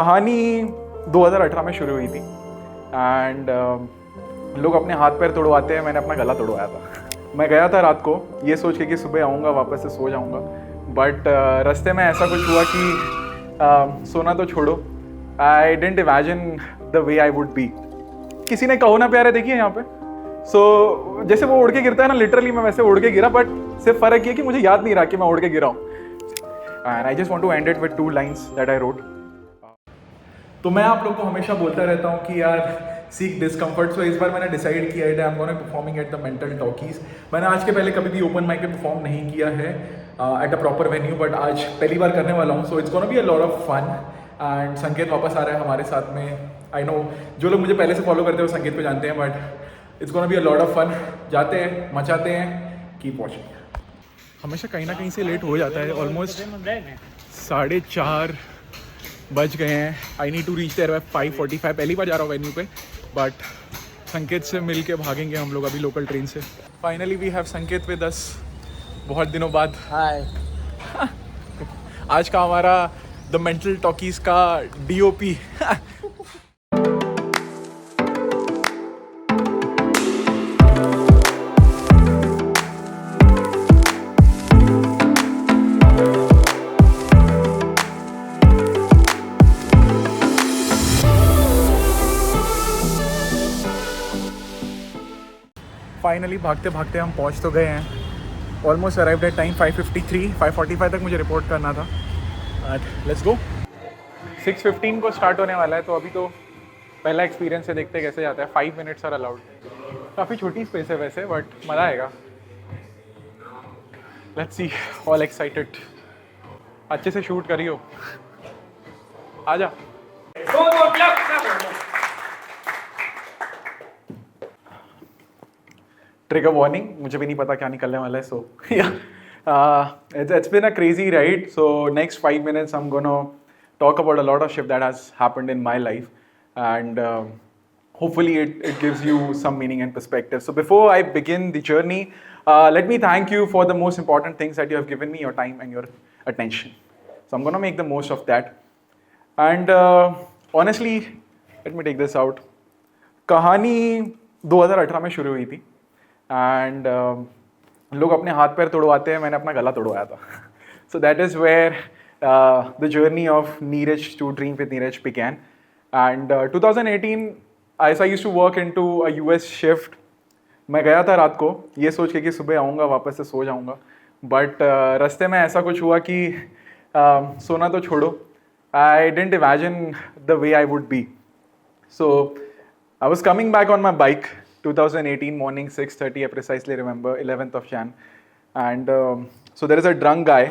कहानी 2018 में शुरू हुई थी एंड लोग अपने हाथ पैर तोड़वाते हैं, मैंने अपना गला तोड़वाया था। मैं गया था रात को ये सोच के कि सुबह आऊँगा, वापस से सो जाऊँगा, बट रास्ते में ऐसा कुछ हुआ कि सोना तो छोड़ो, I didn't imagine the way I would be. किसी ने कहो ना प्यारे देखिए यहाँ पे, सो जैसे वो उड़ के गिरता है ना, लिटरली मैं वैसे उड़ के गिरा, बट सिर्फ फ़र्क ये कि मुझे याद नहीं रहा कि मैं उड़ के गिरा हूँ। And I just want to end it with 2 lines that I wrote. तो मैं आप लोग को हमेशा बोलता रहता हूँ कि यार सीख डिस्कम्फर्ट। सो इस बार मैंने डिसाइड किया है I am gonna performing at the mental talkies. मैंने आज के पहले कभी भी ओपन माइक पे परफॉर्म नहीं किया है at a proper venue, but आज पहली बार करने वाला हूँ। So it's gonna be a lot of fun and Sanket वापस आ रहा है हमारे साथ में। आई नो जो लोग मुझे पहले से फॉलो करते हैं वो संकेत को जानते हैं, but it's gonna be a lot of fun. जाते हैं, मचाते हैं, कीप वॉचिंग। हमेशा कहीं ना कहीं से लेट हो जाता है, ऑलमोस्ट 4:30 बज गए हैं। I need to reach there by 5:45। पहली बार जा रहा हूँ वेन्यू पे, बट संकेत से मिल के भागेंगे हम लोग अभी लोकल ट्रेन से। फाइनली वी हैव संकेत विद अस, बहुत दिनों बाद। हाय। आज का हमारा द मेंटल टॉकीज का DOP। फाइनली भागते भागते हम पहुंच तो गए हैं। Almost arrived at time 5:53। 5:45 तक मुझे रिपोर्ट करना था। Let's go. 6:15 को स्टार्ट होने वाला है, तो अभी तो पहला एक्सपीरियंस है, देखते कैसे जाता है। 5 मिनट्स आर अलाउड। काफ़ी छोटी स्पेस है वैसे, बट मज़ा आएगा। Let's see, all excited. अच्छे से शूट करियो, आजा। ट्रिगर वार्निंग, मुझे भी नहीं पता क्या निकलने वाला है। सो it's been a crazy ride. So next 5 minutes I'm gonna talk about a lot of shit that has happened in my life, and hopefully it gives you some meaning and perspective. So before I begin the journey, let me thank you for the most important things that you have given me, your time and your attention. So I'm gonna make the most of that. And honestly, let me take this out. कहानी 2018 में शुरू हुई थी and लोग अपने हाथ पैर तोड़वाते हैं, मैंने अपना गला तोड़वाया था। So that is where the journey of Neeraj to dream with Neeraj began. And 2018 I used to work into a US shift. मैं गया था रात को ये सोच के कि सुबह आऊँगा, वापस से सो जाऊँगा, बट रास्ते में ऐसा कुछ हुआ कि सोना तो छोड़ो, I didn't imagine the way I would be. So I was coming back on my bike, 2018 morning, 6:30, I precisely remember, 11th of Jan. And so there is a drunk guy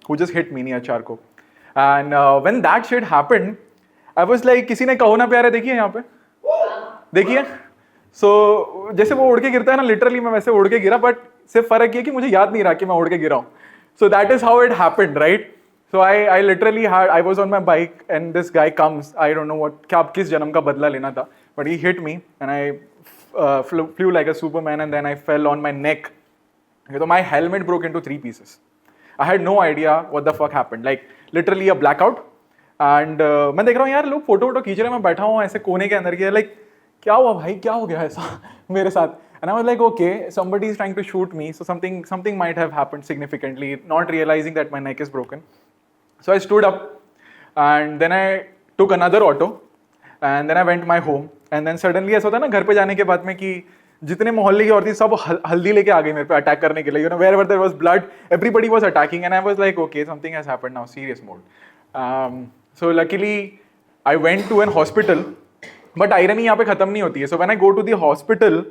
who just hit me near Charco. And when that shit happened, I was like, किसी ने कहो ना प्यारे देखिए यहाँ पे, देखिए। So जैसे वो उड़ के गिरता है ना, लिटरली मैं वैसे उड़ के गिरा, बट सिर्फ फ़र्क ये कि मुझे याद नहीं रहा कि मैं उड़ के गिरा हूँ। So that is how it happened, right? So I literally I was on my bike and this guy comes, I don't know what, क्या किस जन्म का बदला लेना था, but he hit me and I flew like a Superman and then I fell on my neck. So my helmet broke into 3 pieces. I had no idea what the fuck happened, like literally a blackout. And मैं देख रहा हूँ यार लोग photo वोटो खींच रहे हैं, मैं बैठा हूँ ऐसे कोने के अंदर की, like क्या हुआ भाई, क्या हो गया ऐसा मेरे साथ। And I was like, okay, somebody is trying to shoot me, so something might have happened significantly, not realizing that my neck is broken. So I stood up and then I took another auto and then I went my home. And then suddenly ऐसा होता है ना घर पे जाने के बाद में कि जितने मोहल्ले की औरतें सब हल्दी लेके आ गई मेरे पे अटैक करने के लिए, you know, wherever there was blood, everybody was attacking and I was like, okay, something has happened now, serious mode. So luckily I went to an hospital, but irony यहाँ पे खत्म नहीं होती है. So when I go to the hospital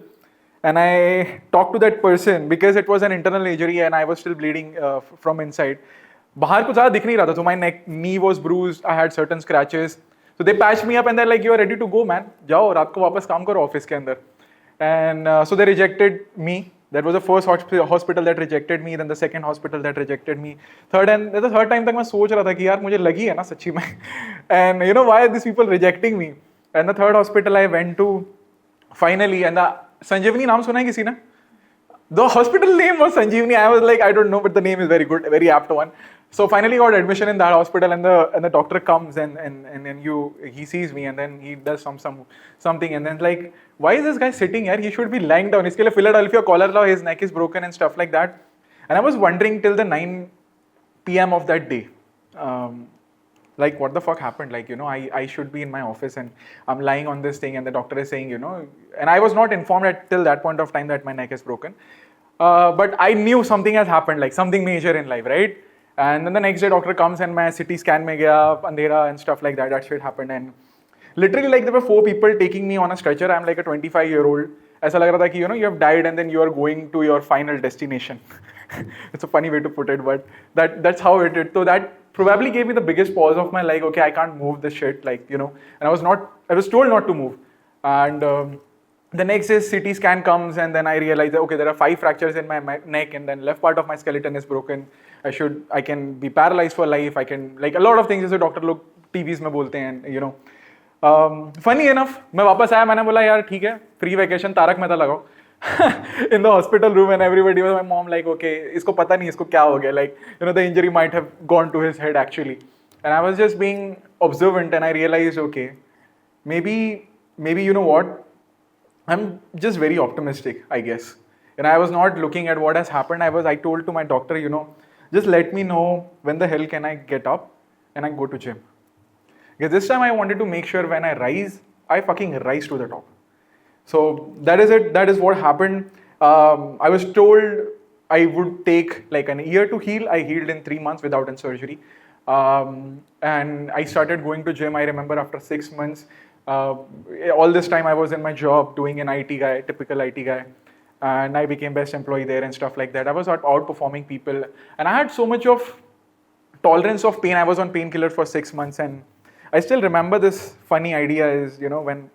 and I talk to that person, because it was an internal injury and I was still bleeding from inside. बाहर कुछ ज़्यादा दिख नहीं रहा था, so my knee was bruised, I had certain scratches. So they patched me up and they're like, you are ready to go, man. जाओ रात को वापस काम करो ऑफिस के अंदर. And so they rejected me. That was the first hospital that rejected me, then the second hospital that rejected me. Third time तक मैं सोच रहा था कि यार मुझे लगी है ना सच्ची में. And you know why are these people rejecting me? And the third hospital I went to finally, and the संजीवनी नाम सुना है किसी ने? The hospital name was Sanjeevani. I was like, I don't know, but the name is very good, very apt one. So finally got admission in that hospital, and the doctor comes and then he sees me, and then he does something, and then like, why is this guy sitting here? He should be lying down. Iske liye Philadelphia collar law, his neck is broken and stuff like that. And I was wondering till the 9 p.m. of that day, like what the fuck happened? Like, you know, I should be in my office and I'm lying on this thing, and the doctor is saying, you know, and I was not informed till that point of time that my neck is broken. But I knew something has happened, like something major in life, right? And then the next day doctor comes and my CT scan mein gaya, andhera and stuff like that. That shit happened, and literally like there were 4 people taking me on a stretcher. I'm like a 25-year-old. ऐसा लग रहा था कि, you know, you have died and then you are going to your final destination. It's a funny way to put it, but that's how it did. So that probably gave me the biggest pause of my life. Okay, I can't move this shit, like, you know. And I was told not to move. And the next day CT scan comes, and then I realized that, okay, there are 5 fractures in my neck, and then left part of my skeleton is broken. I can be paralyzed for life. I can, like, a lot of things as a doctor लोग TVs में बोलते हैं, you know. Funny enough, मैं वापस आया, मैंने बोला यार ठीक है, free vacation तारक मेहता लगाओ. In the hospital room, and everybody was, my mom like, okay, इसको पता नहीं इसको क्या हो गया, like, you know, the injury might have gone to his head actually. And I was just being observant, and I realized, okay, maybe you know what, I'm just very optimistic, I guess. And I was not looking at what has happened. I told to my doctor, you know, just let me know when the hell can I get up and I go to gym. Because this time I wanted to make sure when I rise, I fucking rise to the top. So that is it. That is what happened. I was told I would take like an year to heal. I healed in 3 months without any surgery. And I started going to gym. I remember after 6 months, all this time I was in my job doing an IT guy, typical IT guy. And I became best employee there and stuff like that. I was outperforming people. And I had so much of tolerance of pain. I was on painkiller for 6 months. And I still remember this funny idea is, you know, when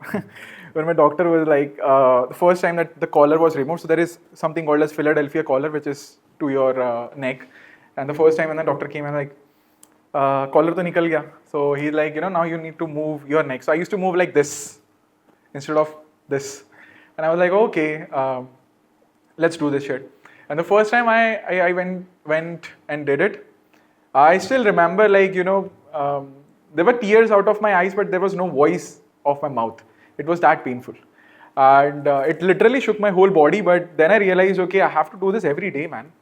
when my doctor was like, the first time that the collar was removed, so there is something called as Philadelphia collar, which is to your neck. And the first time when the doctor came and like, collar to nikal gaya. So he's like, you know, now you need to move your neck. So I used to move like this instead of this. And I was like, okay, let's do this shit. And the first time I went and did it, I still remember, like, you know, there were tears out of my eyes, but there was no voice of my mouth. It was that painful. And it literally shook my whole body. But then I realized, okay, I have to do this every day, man.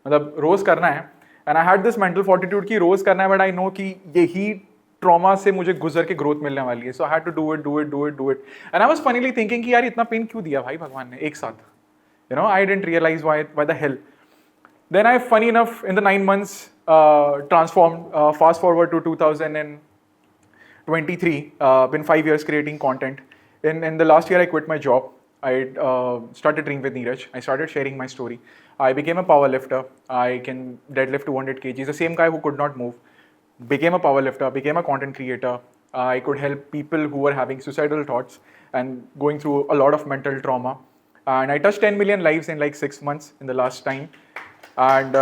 मतलब रोज करना है. And I had this mental fortitude कि रोज करना है, but I know कि यही trauma से मुझे गुजर के ग्रोथ मिलने वाली है. So I had to do it. And I was funnily thinking कि यार इतना पेन क्यों दिया भाई भगवान ने एक साथ. You know, I didn't realize why the hell. Then I, funny enough, in the 9 months, transformed. Fast forward to 2023, been 5 years creating content. In the last year, I quit my job. I started Dream with Neeraj. I started sharing my story. I became a powerlifter. I can deadlift 200 kgs. The same guy who could not move. Became a powerlifter, became a content creator. I could help people who were having suicidal thoughts and going through a lot of mental trauma. And I touched 10 million lives in like 6 months in the last time. And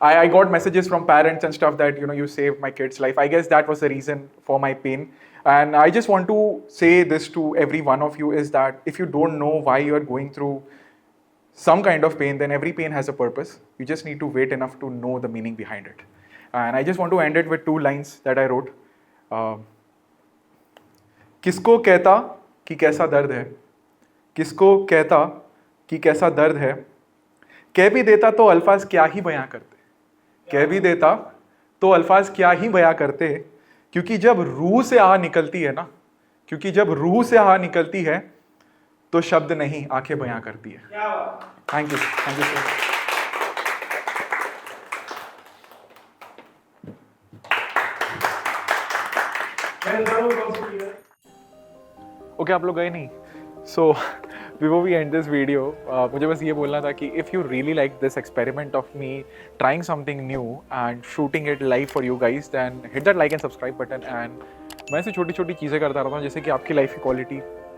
I got messages from parents and stuff that, you know, you saved my kid's life. I guess that was the reason for my pain. And I just want to say this to every one of you is that if you don't know why you're going through some kind of pain, then every pain has a purpose. You just need to wait enough to know the meaning behind it. And I just want to end it with 2 lines that I wrote. किसको कहता कि कैसा दर्द है, किसको कहता कि कैसा दर्द है, कह भी देता तो अल्फाज क्या ही बयां करते, कह भी देता तो अल्फाज क्या ही बयां करते, क्योंकि जब रूह से आह निकलती है ना, क्योंकि जब रूह से आह निकलती है तो शब्द नहीं आंखें बयां करती है. Thank you sir much. Okay, आप लोग गए नहीं. So before we end this video, मुझे बस ये बोलना था कि if you really like this experiment of me trying something new and shooting it live for you guys, then hit that like and subscribe button. And मैं ऐसी छोटी छोटी चीज़ें करता रहता हूँ जैसे कि आपकी लाइफ की क्वालिटी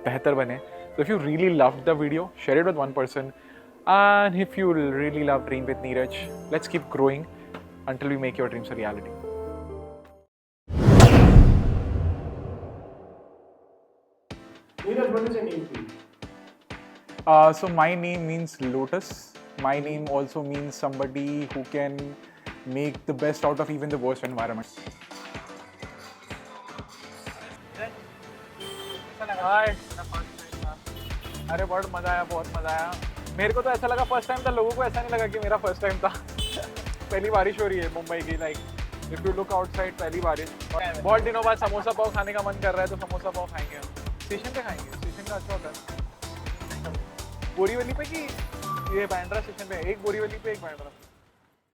बेहतर बने. So if you really loved the video, share it with one person. And if you really love Dream with Neeraj, let's keep growing until we make your dreams a reality. Neeraj, what is your name, please? So my name means lotus. My name also means somebody who can make the best out of even the worst environment. हाय, अरे बहुत मज़ा आया, बहुत मज़ा आया। मेरे को तो ऐसा लगा फर्स्ट टाइम था, लोगों को ऐसा नहीं लगा कि मेरा फर्स्ट टाइम था। पहली बारिश हो रही है मुंबई की, like if you look outside पहली बारिश। बहुत दिनों बाद समोसा पाव खाने का मन कर रहा है तो समोसा पाव खाएंगे हम। स्टेशन पे खाएंगे, स्टेशन का अच्छा होता है। बोरीवली पे कि ये बांद्रा स्टेशन पे? एक बोरीवली पे, एक बांद्रा।